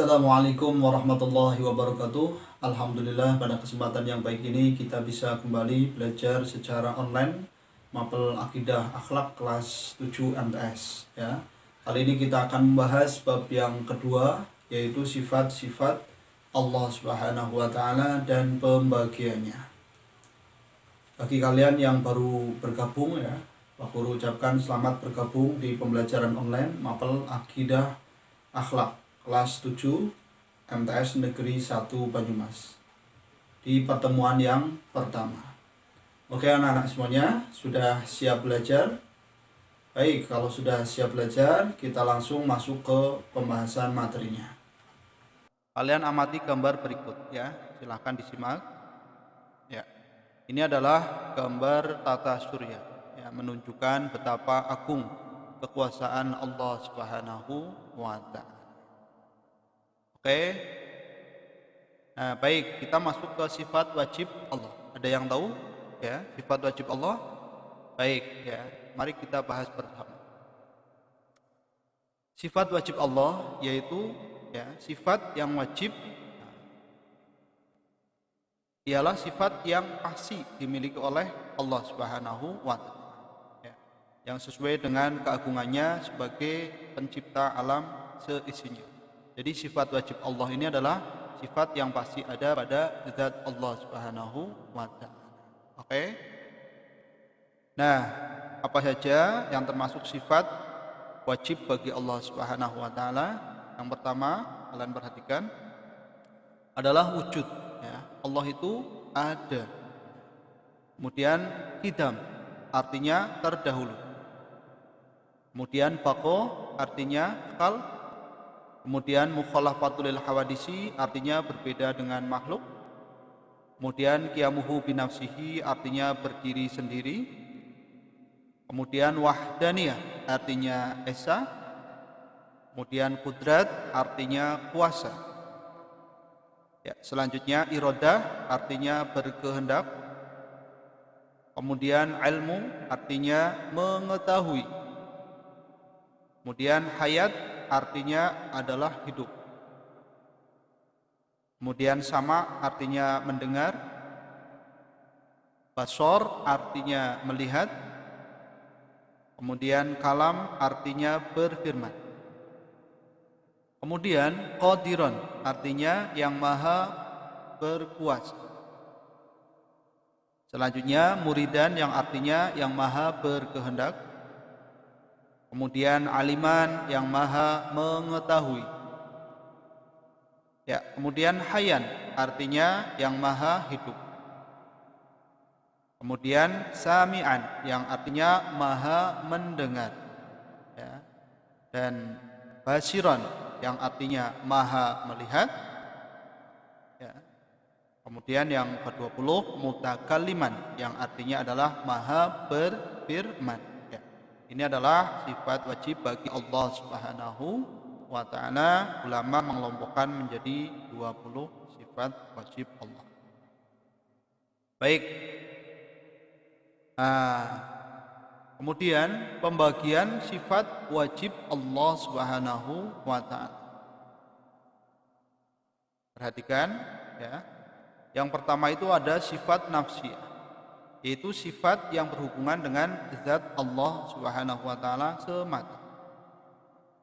Assalamualaikum warahmatullahi wabarakatuh. Alhamdulillah pada kesempatan yang baik ini kita bisa kembali belajar secara online Mapel Akidah Akhlak kelas 7 MTS ya. Kali ini kita akan membahas bab yang kedua, yaitu sifat-sifat Allah Subhanahu wa taala dan pembagiannya. Bagi kalian yang baru bergabung ya, aku ucapkan selamat bergabung di pembelajaran online Mapel Akidah Akhlak kelas 7 MTS Negeri 1 Banyumas di pertemuan yang pertama. Oke anak-anak semuanya, sudah siap belajar? Baik, kalau sudah siap belajar, kita langsung masuk ke pembahasan materinya. Kalian amati gambar berikut ya, silahkan disimak. Ya, ini adalah gambar tata surya ya, menunjukkan betapa agung kekuasaan Allah Subhanahu wa taala. Oke. Nah, baik, kita masuk ke sifat wajib Allah. Ada yang tahu? Ya, sifat wajib Allah. Baik, ya. Mari kita bahas bersama. Sifat wajib Allah yaitu ya, sifat yang wajib ialah sifat yang pasti dimiliki oleh Allah Subhanahu wa taala. Ya, yang sesuai dengan keagungannya sebagai pencipta alam seisinya. Jadi sifat wajib Allah ini adalah sifat yang pasti ada pada zat Allah Subhanahu wa taala. Oke? Nah, apa saja yang termasuk sifat wajib bagi Allah Subhanahu wa taala? Yang pertama, kalian perhatikan adalah wujud ya. Allah itu ada. Kemudian qidam artinya terdahulu. Kemudian baqo artinya kekal. Kemudian mukhalafatul lil hawadisi artinya berbeda dengan makhluk. Kemudian qiyamuhu binafsihi artinya berdiri sendiri. Kemudian wahdaniyah artinya esa. Kemudian qudrat artinya kuasa. Ya, selanjutnya iradah artinya berkehendak. Kemudian ilmu artinya mengetahui. Kemudian hayat artinya adalah hidup. Kemudian sama artinya mendengar. Basor artinya melihat. Kemudian kalam artinya berfirman. Kemudian qadiron artinya yang maha berkuasa. Selanjutnya muridan yang artinya yang maha berkehendak. Kemudian aliman yang maha mengetahui. Ya, kemudian hayan artinya yang maha hidup. Kemudian sami'an yang artinya maha mendengar. Ya. Dan basiron yang artinya maha melihat. Ya. Kemudian yang ke-20 mutakalliman yang artinya adalah maha berfirman. Ini adalah sifat wajib bagi Allah Subhanahu wa taala. Ulama mengelompokkan menjadi 20 sifat wajib Allah. Baik. Kemudian pembagian sifat wajib Allah Subhanahu wa taala. Perhatikan ya. Yang pertama itu ada sifat nafsiyah, yaitu sifat yang berhubungan dengan zat Allah Subhanahu wa taala semata.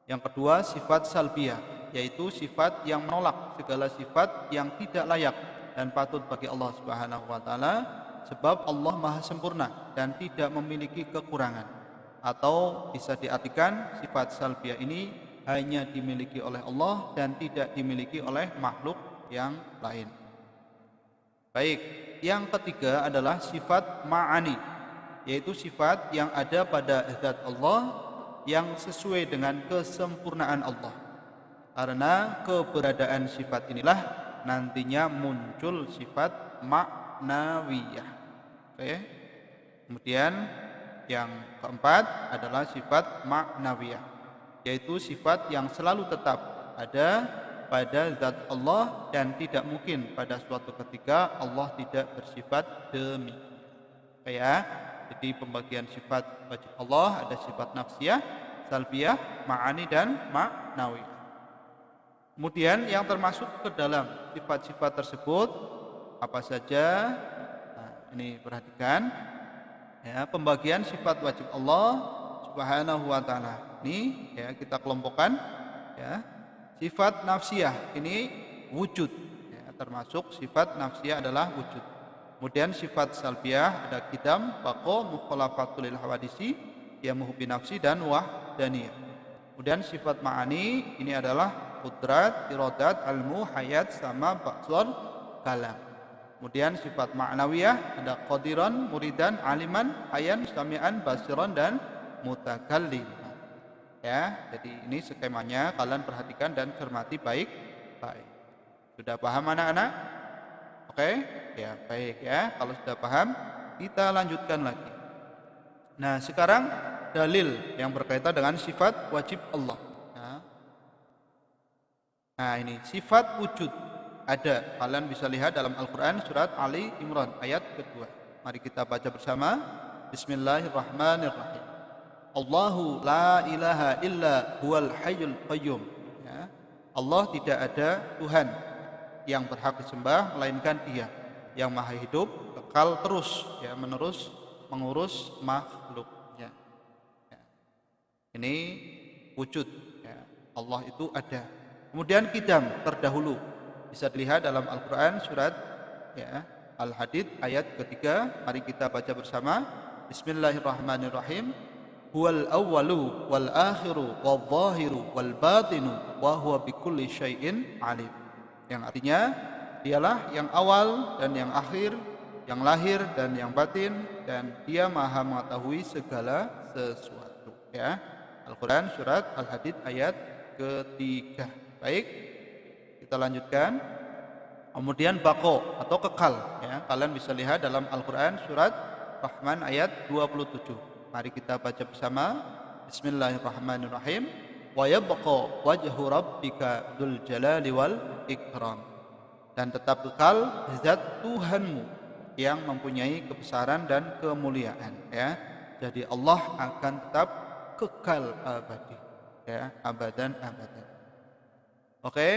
Yang kedua sifat salbiyah, yaitu sifat yang menolak segala sifat yang tidak layak dan patut bagi Allah Subhanahu wa taala, sebab Allah Maha sempurna dan tidak memiliki kekurangan. Atau bisa diartikan sifat salbiyah ini hanya dimiliki oleh Allah dan tidak dimiliki oleh makhluk yang lain. Baik, yang ketiga adalah sifat ma'ani, yaitu sifat yang ada pada zat Allah yang sesuai dengan kesempurnaan Allah. Karena keberadaan sifat inilah nantinya muncul sifat ma'nawiyah. Oke. Kemudian yang keempat adalah sifat ma'nawiyah, yaitu sifat yang selalu tetap ada pada zat Allah dan tidak mungkin pada suatu ketika Allah tidak bersifat demikian. Ya, jadi pembagian sifat wajib Allah ada sifat nafsiyah, salbiyah, ma'ani dan ma'nawi. Kemudian yang termasuk ke dalam sifat-sifat tersebut apa saja? Nah, ini perhatikan ya, pembagian sifat wajib Allah Subhanahu wa taala. Ini ya kita kelompokkan ya. Sifat nafsiyah ini wujud ya, termasuk sifat nafsiyah adalah wujud. Kemudian sifat salbiyah ada qidam, baqa, mukhalafatul lil hawadisi, ya muhbi nafsi dan wahdaniyah. Kemudian sifat ma'ani ini adalah qudrat, iradat, ilmu, hayat sama ba'sar, kalam. Kemudian sifat ma'nawiyah ada qadiran, muridan, aliman, hayan, sami'an, basiran dan mutakallim. Ya, jadi ini skemanya, kalian perhatikan dan cermati baik-baik. Sudah paham anak-anak? Oke? Ya, baik ya. Kalau sudah paham, kita lanjutkan lagi. Nah, sekarang dalil yang berkaitan dengan sifat wajib Allah. Nah, ini sifat wujud ada. Kalian bisa lihat dalam Al-Quran surat Ali Imran ayat kedua. Mari kita baca bersama. Bismillahirrahmanirrahim. Allahu la ilaha illa huwal hayyul qayyum. Ya. Allah tidak ada Tuhan yang berhak disembah melainkan Dia yang maha hidup, kekal terus ya, menerus mengurus makhluknya. Ya. Ini wujud ya. Allah itu ada. Kemudian qidam terdahulu bisa dilihat dalam Al-Quran surat ya, Al-Hadid ayat ketiga. Mari kita baca bersama. Bismillahirrahmanirrahim. Huwal awwalu wal akhiru wal zahiru wal batinu wa huwa bikulli syai'in alim. Yang artinya dialah yang awal dan yang akhir, yang lahir dan yang batin, dan Dia maha mengetahui segala sesuatu ya. Al-Quran surat Al-Hadid ayat ketiga. Baik, kita lanjutkan. Kemudian baqo atau kekal ya. Kalian bisa lihat dalam Al-Quran surat Rahman ayat 27. Mari kita baca bersama. Bismillahirrahmanirrahim. Wa yabqa wajhu rabbika dzul jalali wal ikram. Dan tetap kekal zat Tuhanmu yang mempunyai kebesaran dan kemuliaan ya. Jadi Allah akan tetap kekal abadi ya, abadan abadan. Oke.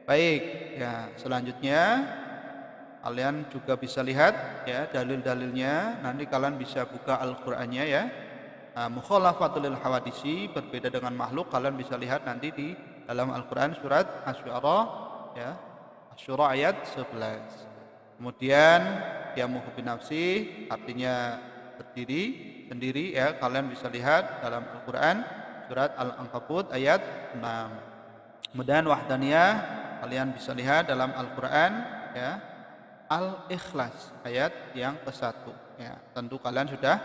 Baik, ya selanjutnya kalian juga bisa lihat ya dalil-dalilnya. Nanti kalian bisa buka Al-Qur'annya ya. Mukhalafatul lil hawadisi, berbeda dengan makhluk, kalian bisa lihat nanti di dalam Al-Qur'an surat Asy-Syu'ara ya. Asy-Syu'ara ayat 11. Kemudian ya muhbi nafsi artinya berdiri sendiri ya. Kalian bisa lihat dalam Al-Qur'an surat Al-Ankabut ayat 6. Kemudian wahdaniyah kalian bisa lihat dalam Al-Quran ya, Al-Ikhlas ayat yang ke-1 ya. Tentu kalian sudah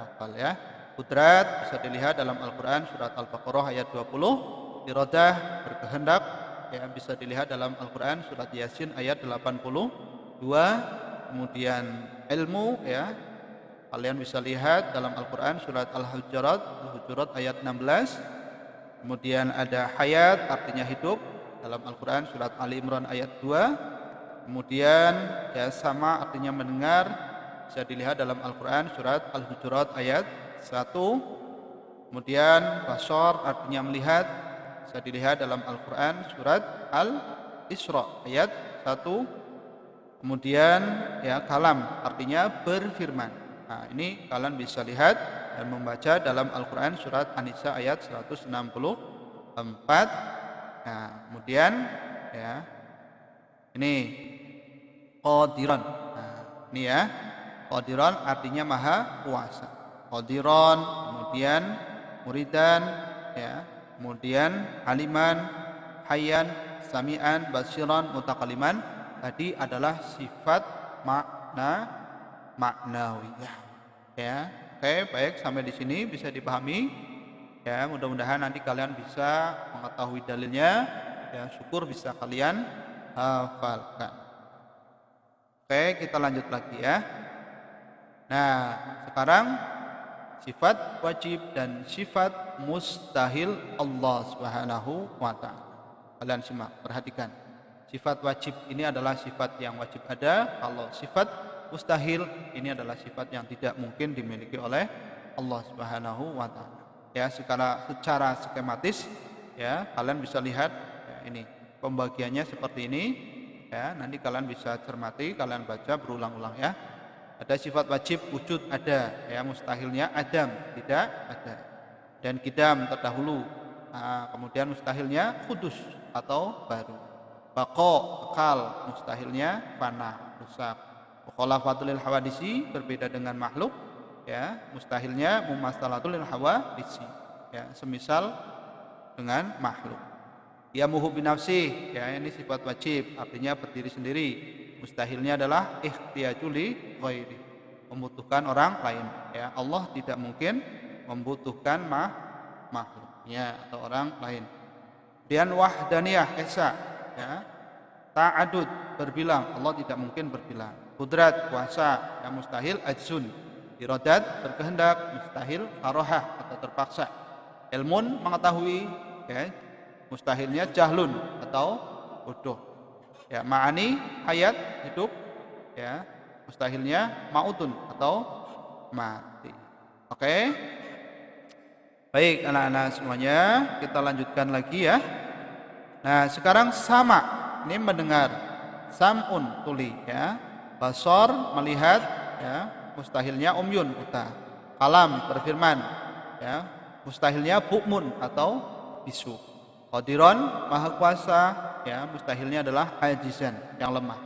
hafal ya. Qudrat bisa dilihat dalam Al-Quran surat Al-Baqarah ayat 20. Iradah berkehendak ya, bisa dilihat dalam Al-Quran surat Yasin ayat 82. Kemudian ilmu ya, kalian bisa lihat dalam Al-Quran surat Al-Hujurat ayat 16. Kemudian ada hayat artinya hidup dalam Al-Quran surat Ali Imran ayat 2. Kemudian ya sama artinya mendengar bisa dilihat dalam Al-Quran surat Al-Hujurat ayat 1. Kemudian basar artinya melihat bisa dilihat dalam Al-Quran surat Al-Isra ayat 1. Kemudian ya kalam artinya berfirman. Nah, ini kalian bisa lihat dan membaca dalam Al-Quran surat An-Nisa ayat 164. Nah, kemudian ya ini qadiran. Nah, ini ya qadiran artinya maha kuasa. Qadiran, kemudian muridan ya, kemudian aliman, hayyan, sami'an, basiran, mutakaliman. Tadi adalah sifat maknawiyah ya. Oke, baik, sampai di sini bisa dipahami ya. Mudah-mudahan nanti kalian bisa mengetahui dalilnya ya, syukur bisa kalian hafalkan. Oke, kita lanjut lagi ya. Nah, sekarang sifat wajib dan sifat mustahil Allah Subhanahu wa taala. Kalian simak, perhatikan. Sifat wajib ini adalah sifat yang wajib ada. Kalau sifat mustahil ini adalah sifat yang tidak mungkin dimiliki oleh Allah Subhanahu wa taala. Ya, secara skematis ya, kalian bisa lihat ya, ini pembagiannya seperti ini ya. Nanti kalian bisa cermati, kalian baca berulang-ulang ya. Ada sifat wajib wujud ada ya, mustahilnya adam tidak ada, dan kidam terdahulu. Nah, kemudian mustahilnya kudus atau baru. Bako kekal, mustahilnya fana rusak. Mukhalafatul hawadisi berbeda dengan makhluk ya, mustahilnya mumassalatul hawadisi ya, semisal dengan makhluk. Ya muhu binafsih ya, ini sifat wajib artinya berdiri sendiri. Mustahilnya adalah ihtiyaju li ghairi, membutuhkan orang lain ya. Allah tidak mungkin membutuhkan makhluknya atau orang lain. Kemudian wahdaniyah esa ya, ta'adud berbilang, Allah tidak mungkin berbilang. Qudrat kuasa yang mustahil ajzun, iradat berkehendak, mustahil karohah atau terpaksa. Ilmun mengetahui ya, mustahilnya jahlun atau bodoh ya. Ma'ani hayat hidup ya, mustahilnya mautun atau mati. Oke. Baik anak-anak semuanya, kita lanjutkan lagi ya. Nah sekarang sama, ini mendengar, sam'un tuli ya, basor melihat ya, mustahilnya umyun buta. Kalam berfirman ya, mustahilnya bukmun atau bisu. Qadiron maha kuasa ya, mustahilnya adalah ajizan yang lemah.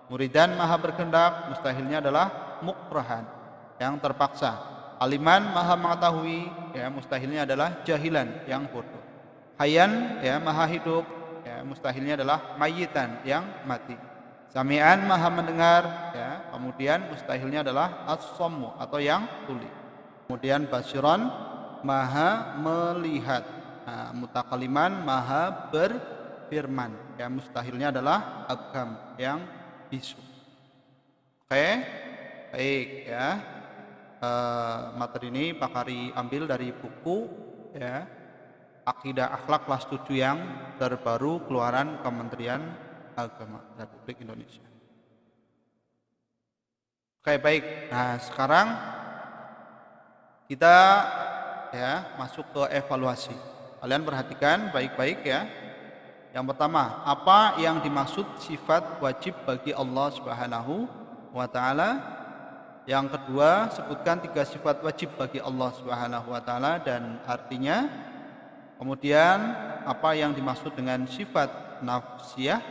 Muridan maha berkehendak, mustahilnya adalah mukrahan yang terpaksa. Aliman maha mengetahui ya, mustahilnya adalah jahilan yang bodoh. Hayan ya, maha hidup ya, mustahilnya adalah mayitan yang mati. Sami'an maha mendengar ya, kemudian mustahilnya adalah as-sammu atau yang tuli. Kemudian basiron maha melihat. Nah, mutakaliman maha berfirman ya, mustahilnya adalah abgam yang bisu. Oke, baik ya. Materi ini Pak Kari ambil dari buku ya, Akidah Akhlak kelas 7 yang terbaru keluaran Kementerian Agama Republik Indonesia. Oke baik, nah sekarang kita ya masuk ke evaluasi. Kalian perhatikan baik-baik ya. Yang pertama, apa yang dimaksud sifat wajib bagi Allah Subhanahu wa taala? Yang kedua, sebutkan 3 sifat wajib bagi Allah Subhanahu wa taala dan artinya. Kemudian, apa yang dimaksud dengan sifat nafsiyah?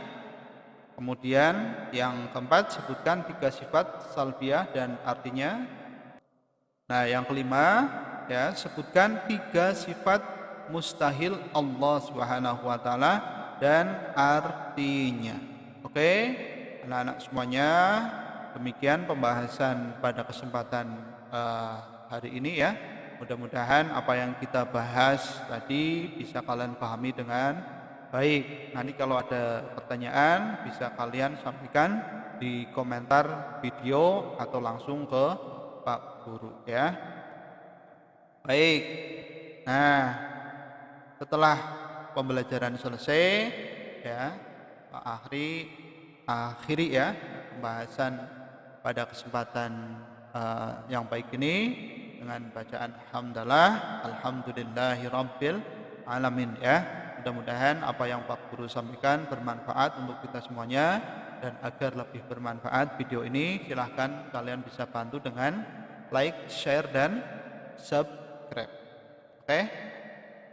Kemudian, yang keempat, sebutkan 3 sifat salbiyah dan artinya. Nah, yang kelima, ya, sebutkan 3 sifat mustahil Allah Subhanahu wa taala dan artinya. Oke, anak-anak semuanya. Demikian pembahasan pada kesempatan hari ini ya. Mudah-mudahan apa yang kita bahas tadi bisa kalian pahami dengan baik. Nanti kalau ada pertanyaan bisa kalian sampaikan di komentar video atau langsung ke Pak Guru ya. Baik. Nah, setelah pembelajaran selesai ya, Pak akhiri ya pembahasan pada kesempatan yang baik ini dengan bacaan alhamdulillahirabbil alamin ya. Mudah-mudahan apa yang Pak Guru sampaikan bermanfaat untuk kita semuanya, dan agar lebih bermanfaat video ini silahkan kalian bisa bantu dengan like, share dan subscribe. Oke.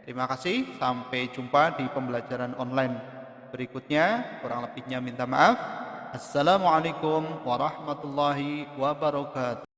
Terima kasih, sampai jumpa di pembelajaran online berikutnya. Kurang lebihnya minta maaf. Assalamualaikum warahmatullahi wabarakatuh.